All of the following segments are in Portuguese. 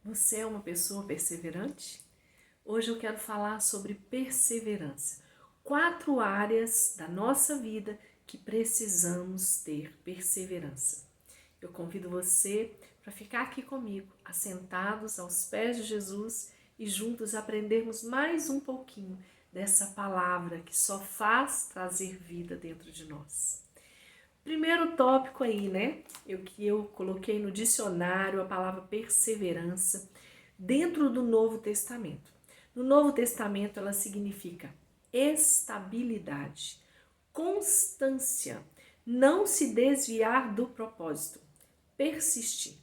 Você é uma pessoa perseverante? Hoje eu quero falar sobre perseverança. 4 áreas da nossa vida que precisamos ter perseverança. Eu convido você para ficar aqui comigo, assentados aos pés de Jesus e juntos aprendermos mais um pouquinho dessa palavra que só faz trazer vida dentro de nós. Primeiro tópico aí, né? Que eu coloquei no dicionário a palavra perseverança dentro do Novo Testamento. No Novo Testamento ela significa estabilidade, constância, não se desviar do propósito, persistir.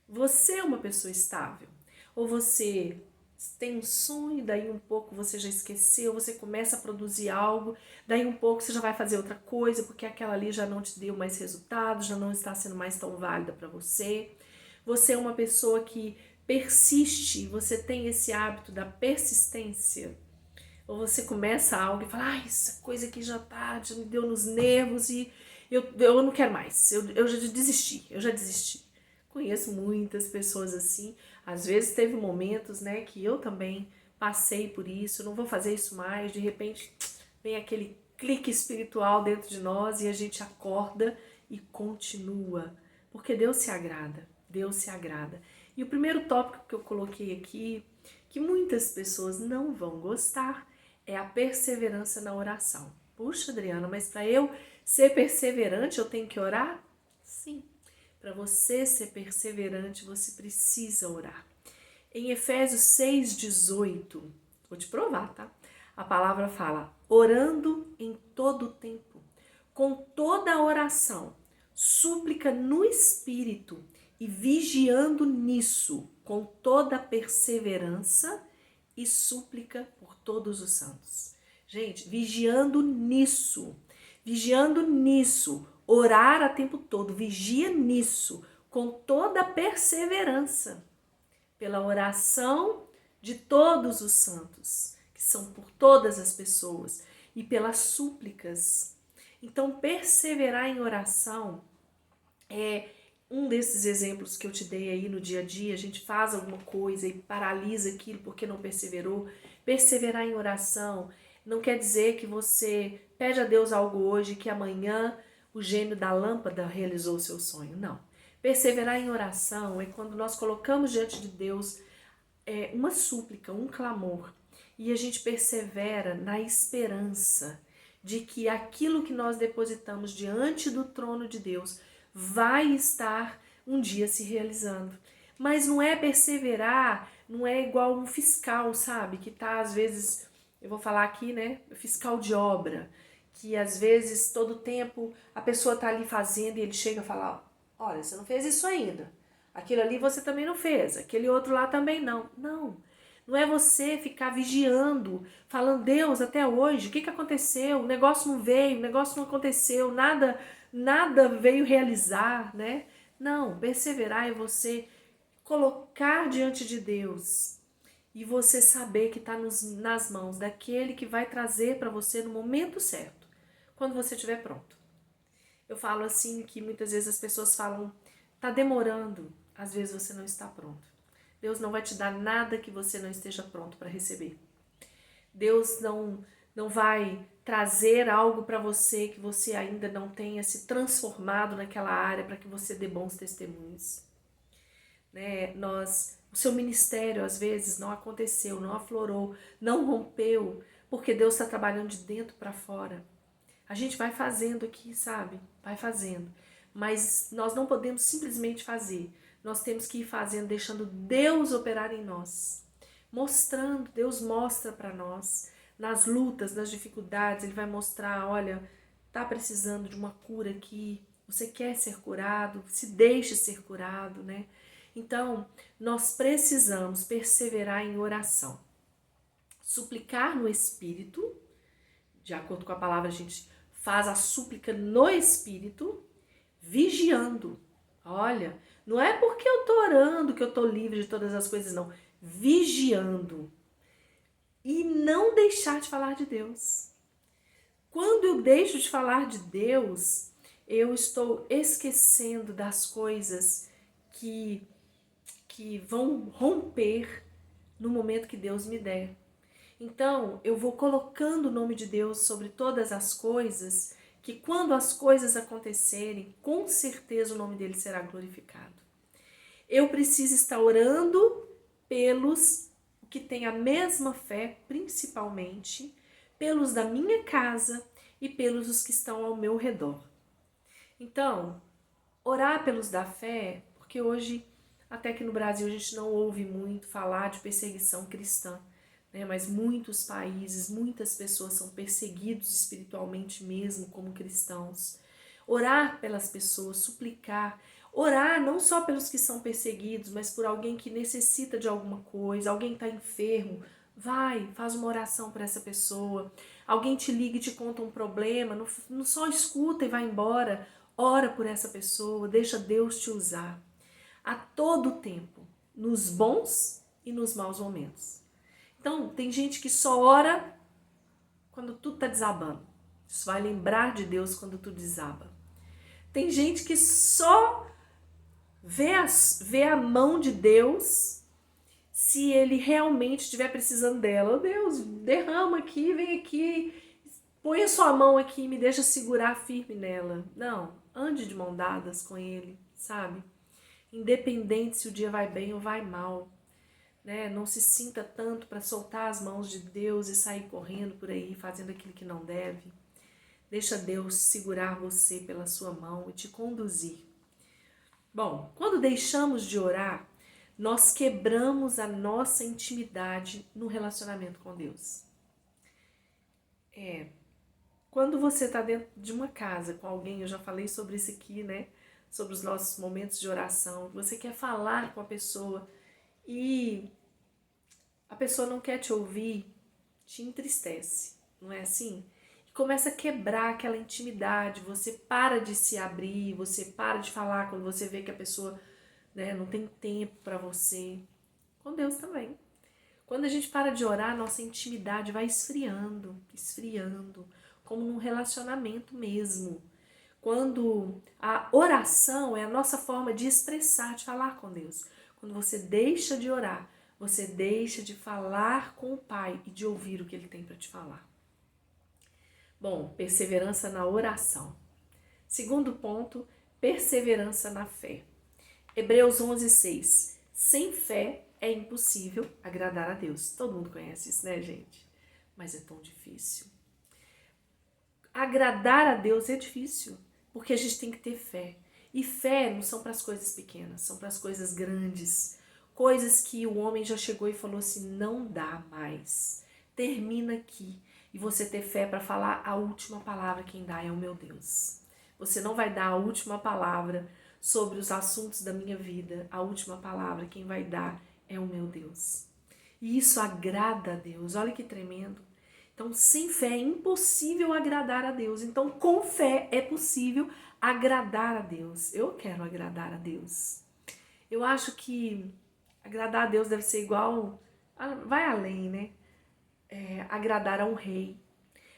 Você é uma pessoa estável? Ou você tem um sonho, daí um pouco você já esqueceu, você começa a produzir algo, daí um pouco você já vai fazer outra coisa, porque aquela ali já não te deu mais resultado, já não está sendo mais tão válida para você. Você é uma pessoa que persiste, você tem esse hábito da persistência. Ou você começa algo e fala, essa coisa aqui já me deu nos nervos e eu não quero mais, eu já desisti. Conheço muitas pessoas assim, às vezes teve momentos, né, que eu também passei por isso, não vou fazer isso mais, de repente vem aquele clique espiritual dentro de nós e a gente acorda e continua, porque Deus se agrada, Deus se agrada. E o primeiro tópico que eu coloquei aqui, que muitas pessoas não vão gostar, é a perseverança na oração. Puxa, Adriana, mas para eu ser perseverante eu tenho que orar? Sim. Para você ser perseverante, você precisa orar. Em Efésios 6,18, vou te provar, tá? A palavra fala, orando em todo o tempo, com toda a oração, súplica no Espírito e vigiando nisso, com toda a perseverança e súplica por todos os santos. Gente, vigiando nisso, orar a tempo todo, vigia nisso, com toda a perseverança, pela oração de todos os santos, que são por todas as pessoas, e pelas súplicas. Então, perseverar em oração é um desses exemplos que eu te dei aí no dia a dia. A gente faz alguma coisa e paralisa aquilo porque não perseverou. Perseverar em oração não quer dizer que você pede a Deus algo hoje e que amanhã o gênio da lâmpada realizou o seu sonho. Não. Perseverar em oração é quando nós colocamos diante de Deus uma súplica, um clamor, e a gente persevera na esperança de que aquilo que nós depositamos diante do trono de Deus vai estar um dia se realizando. Mas não é perseverar, não é igual um fiscal, sabe? Que tá às vezes, eu vou falar aqui, né? Fiscal de obra, que às vezes todo tempo a pessoa tá ali fazendo e ele chega a falar, olha, você não fez isso ainda. Aquilo ali você também não fez, aquele outro lá também não. Não. Não é você ficar vigiando, falando, Deus, até hoje, o que aconteceu? O negócio não veio, o negócio não aconteceu, nada veio realizar, né? Não, perseverar é você colocar diante de Deus e você saber que está nas mãos daquele que vai trazer para você no momento certo, quando você estiver pronto. Eu falo assim que muitas vezes as pessoas falam, tá demorando, às vezes você não está pronto. Deus não vai te dar nada que você não esteja pronto para receber. Deus não vai trazer algo para você que você ainda não tenha se transformado naquela área para que você dê bons testemunhos. Né? O seu ministério às vezes não aconteceu, não aflorou, não rompeu, porque Deus está trabalhando de dentro para fora. A gente vai fazendo aqui, sabe? Vai fazendo. Mas nós não podemos simplesmente fazer. Nós temos que ir fazendo, deixando Deus operar em nós. Mostrando, Deus mostra para nós. Nas lutas, nas dificuldades, Ele vai mostrar, olha, tá precisando de uma cura aqui. Você quer ser curado? Se deixe ser curado, né? Então, nós precisamos perseverar em oração. Suplicar no Espírito, de acordo com a palavra, a gente faz a súplica no Espírito, vigiando. Olha, não é porque eu tô orando que eu tô livre de todas as coisas, não. Vigiando. E não deixar de falar de Deus. Quando eu deixo de falar de Deus, eu estou esquecendo das coisas que que vão romper no momento que Deus me der. Então, eu vou colocando o nome de Deus sobre todas as coisas, que quando as coisas acontecerem, com certeza o nome dele será glorificado. Eu preciso estar orando pelos que têm a mesma fé, principalmente, pelos da minha casa e pelos os que estão ao meu redor. Então, orar pelos da fé, porque hoje, até que no Brasil, a gente não ouve muito falar de perseguição cristã, né? Mas muitos países, muitas pessoas são perseguidos espiritualmente mesmo como cristãos. Orar pelas pessoas, suplicar, orar não só pelos que são perseguidos, mas por alguém que necessita de alguma coisa, alguém está enfermo, vai, faz uma oração para essa pessoa. Alguém te liga e te conta um problema, não só escuta e vai embora, ora por essa pessoa, deixa Deus te usar. A todo tempo, nos bons e nos maus momentos. Então, tem gente que só ora quando tudo está desabando. Isso vai lembrar de Deus quando tudo desaba. Tem gente que só vê a mão de Deus se ele realmente estiver precisando dela. Oh, Deus, derrama aqui, vem aqui, põe a sua mão aqui e me deixa segurar firme nela. Não, ande de mão dadas com ele, sabe? Independente se o dia vai bem ou vai mal. Né? Não se sinta tanto para soltar as mãos de Deus e sair correndo por aí, fazendo aquilo que não deve. Deixa Deus segurar você pela sua mão e te conduzir. Bom, quando deixamos de orar, nós quebramos a nossa intimidade no relacionamento com Deus. Quando você está dentro de uma casa com alguém, eu já falei sobre isso aqui, né? Sobre os nossos momentos de oração. Você quer falar com a pessoa e a pessoa não quer te ouvir, te entristece, não é assim? E começa a quebrar aquela intimidade, você para de se abrir, você para de falar quando você vê que a pessoa, né, não tem tempo para você. Com Deus também. Quando a gente para de orar, nossa intimidade vai esfriando, como num relacionamento mesmo. Quando a oração é a nossa forma de expressar, de falar com Deus. Quando você deixa de orar, você deixa de falar com o Pai e de ouvir o que Ele tem para te falar. Bom, perseverança na oração. Segundo ponto, perseverança na fé. Hebreus 11:6. Sem fé é impossível agradar a Deus. Todo mundo conhece isso, né, gente? Mas é tão difícil. Agradar a Deus é difícil, porque a gente tem que ter fé. E fé não são para as coisas pequenas, são para as coisas grandes. Coisas que o homem já chegou e falou assim, não dá mais. Termina aqui. E você ter fé para falar a última palavra, quem dá é o meu Deus. Você não vai dar a última palavra sobre os assuntos da minha vida. A última palavra, quem vai dar é o meu Deus. E isso agrada a Deus. Olha que tremendo. Então, sem fé é impossível agradar a Deus. Então, com fé é possível agradar a Deus. Eu quero agradar a Deus. Eu acho que agradar a Deus deve ser igual, vai além, né? Agradar a um rei.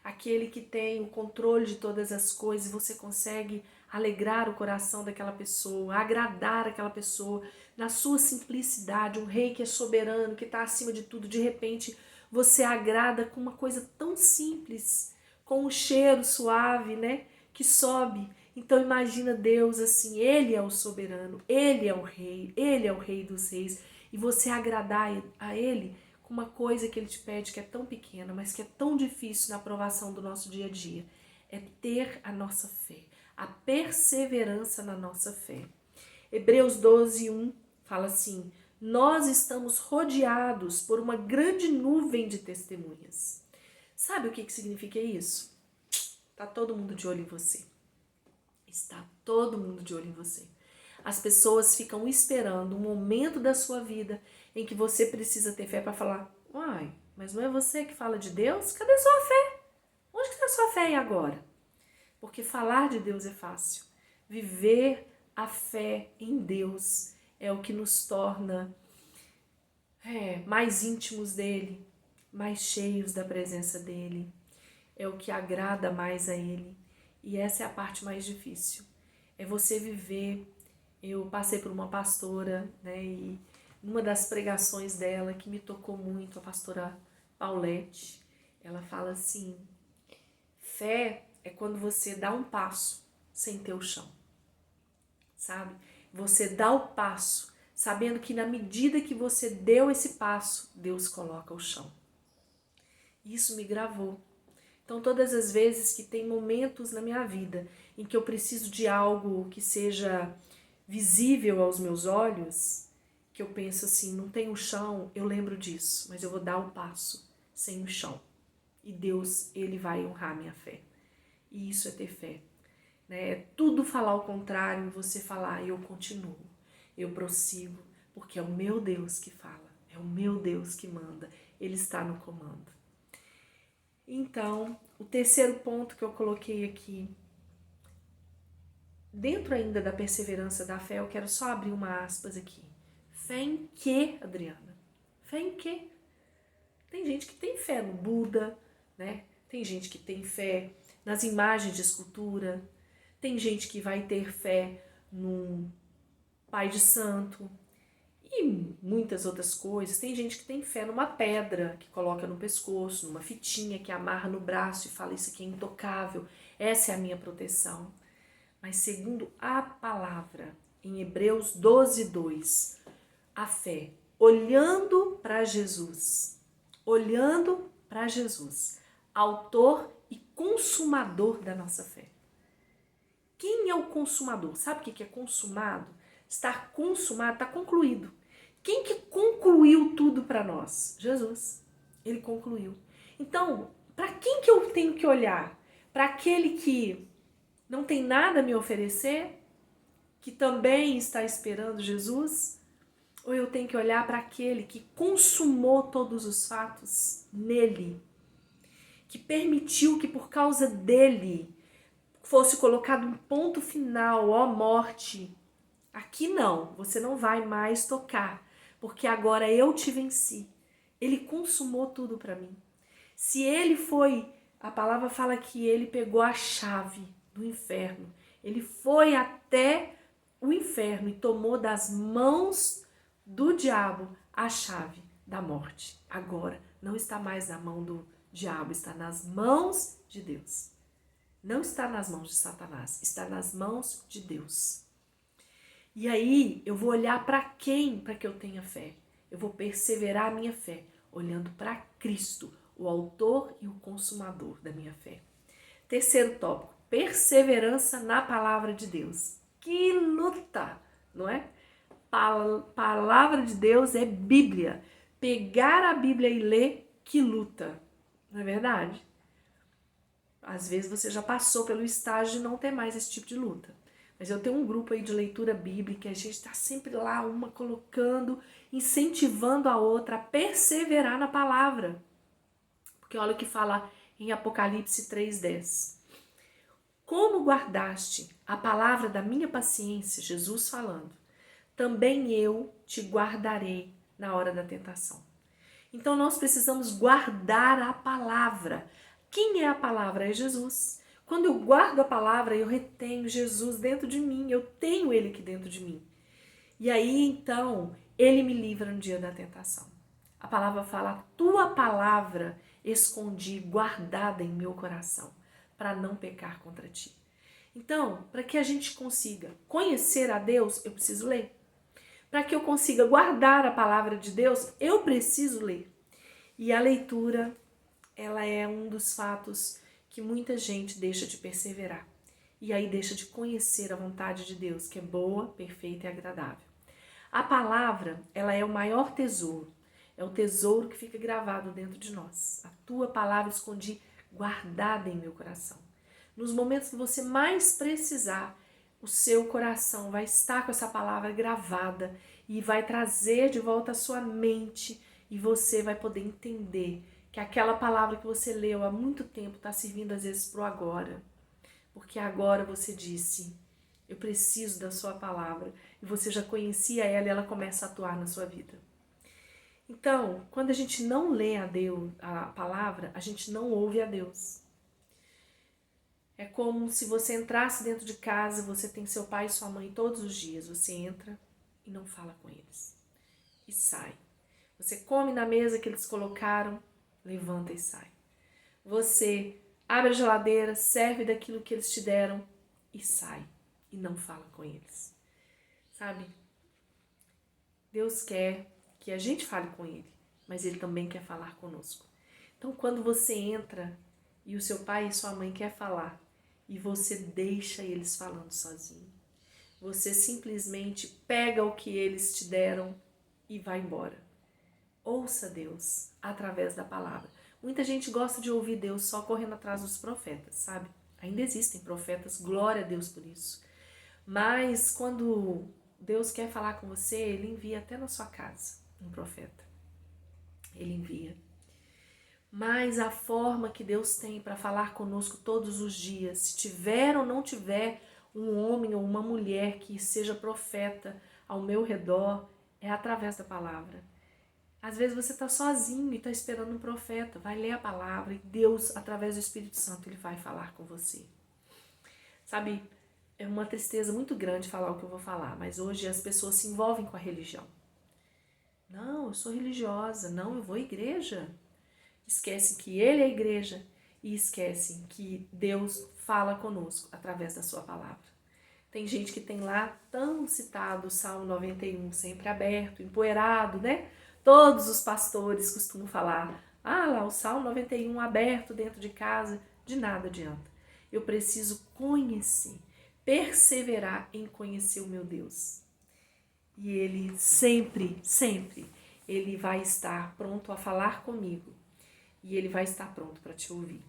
Aquele que tem o controle de todas as coisas, você consegue alegrar o coração daquela pessoa, agradar aquela pessoa na sua simplicidade. Um rei que é soberano, que está acima de tudo, de repente você agrada com uma coisa tão simples, com um cheiro suave, né, que sobe. Então imagina Deus assim, Ele é o soberano, Ele é o rei dos reis, e você agradar a Ele com uma coisa que Ele te pede que é tão pequena, mas que é tão difícil na aprovação do nosso dia a dia, é ter a nossa fé, a perseverança na nossa fé. Hebreus 12:1 fala assim, nós estamos rodeados por uma grande nuvem de testemunhas. Sabe o que significa isso? Está todo mundo de olho em você. Está todo mundo de olho em você. As pessoas ficam esperando um momento da sua vida em que você precisa ter fé para falar, uai, mas não é você que fala de Deus? Cadê sua fé? Onde que está sua fé aí agora? Porque falar de Deus é fácil. Viver a fé em Deus é o que nos torna mais íntimos dele, mais cheios da presença dele. É o que agrada mais a ele. E essa é a parte mais difícil. É você viver. Eu passei por uma pastora, né, e numa das pregações dela, que me tocou muito, a pastora Paulette, ela fala assim: fé é quando você dá um passo sem ter o chão, sabe? Você dá o passo, sabendo que na medida que você deu esse passo, Deus coloca o chão. Isso me gravou. Então, todas as vezes que tem momentos na minha vida em que eu preciso de algo que seja visível aos meus olhos, que eu penso assim, não tem o chão, eu lembro disso, mas eu vou dar o passo sem o chão. E Deus, Ele vai honrar minha fé. E isso é ter fé. Né? É tudo falar o contrário e você falar, eu continuo, eu prossigo, porque é o meu Deus que fala, é o meu Deus que manda, Ele está no comando. Então, o terceiro ponto que eu coloquei aqui, dentro ainda da perseverança da fé, eu quero só abrir uma aspas aqui. Fé em quê, Adriana? Fé em quê? Tem gente que tem fé no Buda, né? Tem gente que tem fé nas imagens de escultura, tem gente que vai ter fé num pai de santo e muitas outras coisas. Tem gente que tem fé numa pedra que coloca no pescoço, numa fitinha que amarra no braço e fala, isso aqui é intocável, essa é a minha proteção. Mas segundo a palavra, em Hebreus 12:2, a fé, olhando para Jesus, autor e consumador da nossa fé. Quem é o consumador? Sabe o que é consumado? Estar consumado, está concluído. Quem que concluiu tudo para nós? Jesus. Ele concluiu. Então, para quem que eu tenho que olhar? Para aquele que não tem nada a me oferecer? Que também está esperando Jesus? Ou eu tenho que olhar para aquele que consumou todos os fatos nele? Que permitiu que por causa dele fosse colocado um ponto final, ó morte. Aqui não, você não vai mais tocar, porque agora eu te venci. Ele consumou tudo para mim. Se ele foi, a palavra fala que ele pegou a chave do inferno. Ele foi até o inferno e tomou das mãos do diabo a chave da morte. Agora não está mais na mão do diabo, está nas mãos de Deus. Não está nas mãos de Satanás, está nas mãos de Deus. E aí eu vou olhar para quem para que eu tenha fé? Eu vou perseverar a minha fé, olhando para Cristo, o autor e o consumador da minha fé. Terceiro tópico, perseverança na palavra de Deus. Que luta, não é? Palavra de Deus é Bíblia. Pegar a Bíblia e ler, que luta, não é verdade? Às vezes você já passou pelo estágio de não ter mais esse tipo de luta. Mas eu tenho um grupo aí de leitura bíblica, a gente está sempre lá, uma colocando, incentivando a outra a perseverar na palavra. Porque olha o que fala em Apocalipse 3:10. Como guardaste a palavra da minha paciência, Jesus falando, também eu te guardarei na hora da tentação. Então nós precisamos guardar a palavra. Quem é a palavra? É Jesus. Quando eu guardo a palavra, eu retenho Jesus dentro de mim, eu tenho ele aqui dentro de mim. E aí então, ele me livra no dia da tentação. A palavra fala, a tua palavra escondi, guardada em meu coração, para não pecar contra ti. Então, para que a gente consiga conhecer a Deus, eu preciso ler. Para que eu consiga guardar a palavra de Deus, eu preciso ler. E a leitura, ela é um dos fatos que muita gente deixa de perseverar. E aí deixa de conhecer a vontade de Deus, que é boa, perfeita e agradável. A palavra, ela é o maior tesouro. É o tesouro que fica gravado dentro de nós. A tua palavra escondi, guardada em meu coração. Nos momentos que você mais precisar, o seu coração vai estar com essa palavra gravada e vai trazer de volta a sua mente e você vai poder entender que aquela palavra que você leu há muito tempo está servindo às vezes para o agora. Porque agora você disse, eu preciso da sua palavra. E você já conhecia ela e ela começa a atuar na sua vida. Então, quando a gente não lê a Deus, a palavra, a gente não ouve a Deus. É como se você entrasse dentro de casa, você tem seu pai e sua mãe todos os dias. Você entra e não fala com eles. e sai. Você come na mesa que eles colocaram, levanta e sai. Você abre a geladeira, serve daquilo que eles te deram e sai. E não fala com eles. Sabe? Deus quer que a gente fale com Ele, mas Ele também quer falar conosco. Então, quando você entra e o seu pai e sua mãe quer falar e você deixa eles falando sozinho, você simplesmente pega o que eles te deram e vai embora. Ouça Deus através da palavra. Muita gente gosta de ouvir Deus só correndo atrás dos profetas, sabe? Ainda existem profetas, glória a Deus por isso. Mas quando Deus quer falar com você, Ele envia até na sua casa um profeta. Ele envia. Mas a forma que Deus tem para falar conosco todos os dias, se tiver ou não tiver um homem ou uma mulher que seja profeta ao meu redor, é através da palavra. Às vezes você está sozinho e está esperando um profeta, vai ler a palavra e Deus, através do Espírito Santo, Ele vai falar com você. Sabe, é uma tristeza muito grande falar o que eu vou falar, mas hoje as pessoas se envolvem com a religião. Não, eu sou religiosa, não, eu vou à igreja. Esquecem que Ele é a igreja e esquecem que Deus fala conosco através da sua palavra. Tem gente que tem lá tão citado o Salmo 91, sempre aberto, empoeirado, né? Todos os pastores costumam falar, lá o Salmo 91 aberto dentro de casa, de nada adianta. Eu preciso conhecer, perseverar em conhecer o meu Deus. E Ele sempre, sempre, Ele vai estar pronto a falar comigo. E Ele vai estar pronto para te ouvir.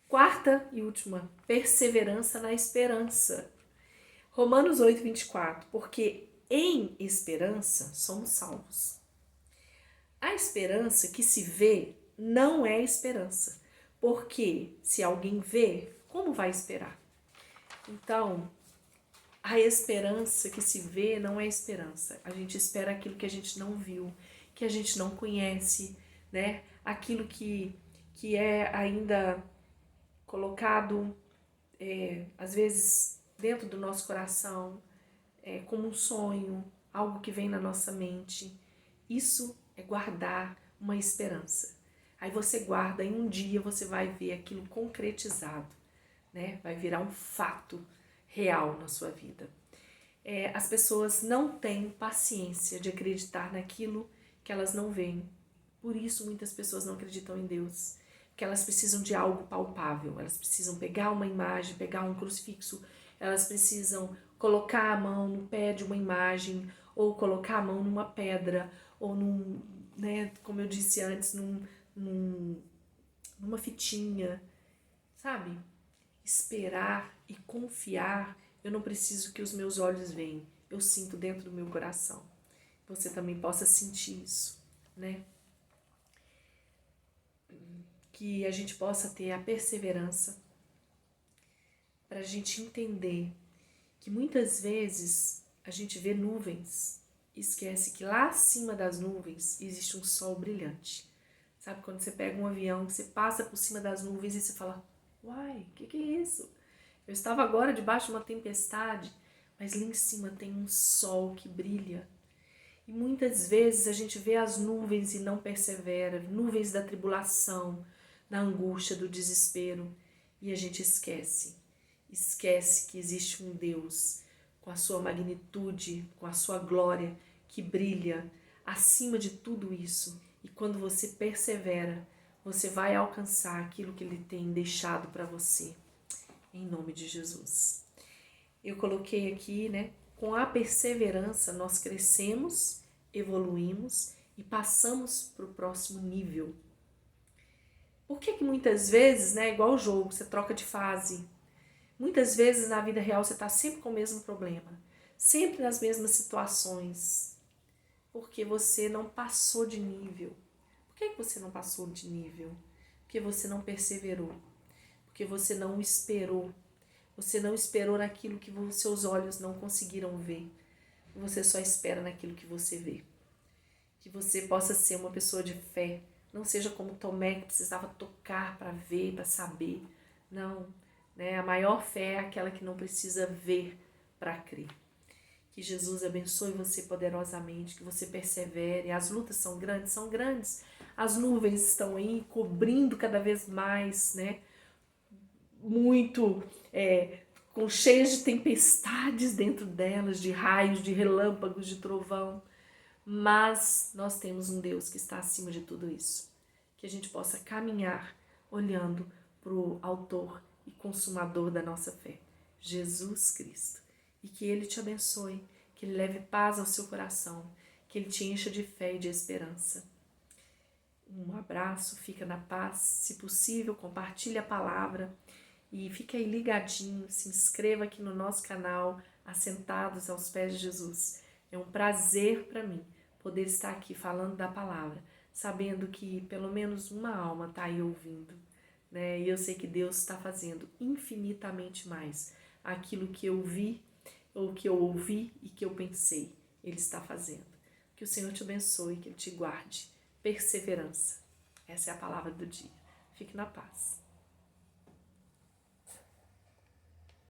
Quarta e última, perseverança na esperança. Romanos 8, 24, porque em esperança somos salvos. A esperança que se vê não é esperança, porque se alguém vê, como vai esperar? Então, a esperança que se vê não é esperança. A gente espera aquilo que a gente não viu, que a gente não conhece, né? Aquilo que é ainda colocado, às vezes, dentro do nosso coração, como um sonho, algo que vem na nossa mente. Isso é guardar uma esperança. Aí você guarda e um dia você vai ver aquilo concretizado, né? Vai virar um fato real na sua vida. As pessoas não têm paciência de acreditar naquilo que elas não veem. Por isso muitas pessoas não acreditam em Deus. Porque elas precisam de algo palpável. Elas precisam pegar uma imagem, pegar um crucifixo. Elas precisam colocar a mão no pé de uma imagem, ou colocar a mão numa pedra, ou como eu disse antes, numa fitinha, sabe? Esperar e confiar, eu não preciso que os meus olhos vejam, eu sinto dentro do meu coração. Você também possa sentir isso, né? Que a gente possa ter a perseverança para a gente entender que muitas vezes a gente vê nuvens e esquece que lá acima das nuvens existe um sol brilhante. Sabe, quando você pega um avião, você passa por cima das nuvens e você fala, uai, o que é isso? Eu estava agora debaixo de uma tempestade, mas lá em cima tem um sol que brilha. E muitas vezes a gente vê as nuvens e não persevera, nuvens da tribulação, da angústia, do desespero, e a gente esquece que existe um Deus com a sua magnitude, com a sua glória, que brilha acima de tudo isso. E quando você persevera, você vai alcançar aquilo que Ele tem deixado para você, em nome de Jesus. Eu coloquei aqui, né? Com a perseverança nós crescemos, evoluímos e passamos para o próximo nível. Por que muitas vezes, né, igual o jogo, você troca de fase? Muitas vezes na vida real você está sempre com o mesmo problema, sempre nas mesmas situações, porque você não passou de nível. Por que você não passou de nível? Porque você não perseverou, porque você não esperou. Você não esperou naquilo que seus olhos não conseguiram ver. Você só espera naquilo que você vê. Que você possa ser uma pessoa de fé. Não seja como Tomé, que precisava tocar para ver, para saber. Não, né? A maior fé é aquela que não precisa ver para crer. Que Jesus abençoe você poderosamente, que você persevere. As lutas são grandes, são grandes. As nuvens estão aí cobrindo cada vez mais, né? Muito, com cheias de tempestades dentro delas, de raios, de relâmpagos, de trovão. Mas nós temos um Deus que está acima de tudo isso. Que a gente possa caminhar olhando para o autor e consumador da nossa fé, Jesus Cristo. E que Ele te abençoe, que Ele leve paz ao seu coração, que Ele te encha de fé e de esperança. Um abraço, fica na paz. Se possível, compartilhe a palavra e fique aí ligadinho, se inscreva aqui no nosso canal, Assentados aos Pés de Jesus. É um prazer para mim poder estar aqui falando da palavra, sabendo que pelo menos uma alma está aí ouvindo, né? E eu sei que Deus está fazendo infinitamente mais aquilo que eu vi, ou que eu ouvi e que eu pensei. Ele está fazendo. Que o Senhor te abençoe, que Ele te guarde. Perseverança. Essa é a palavra do dia. Fique na paz.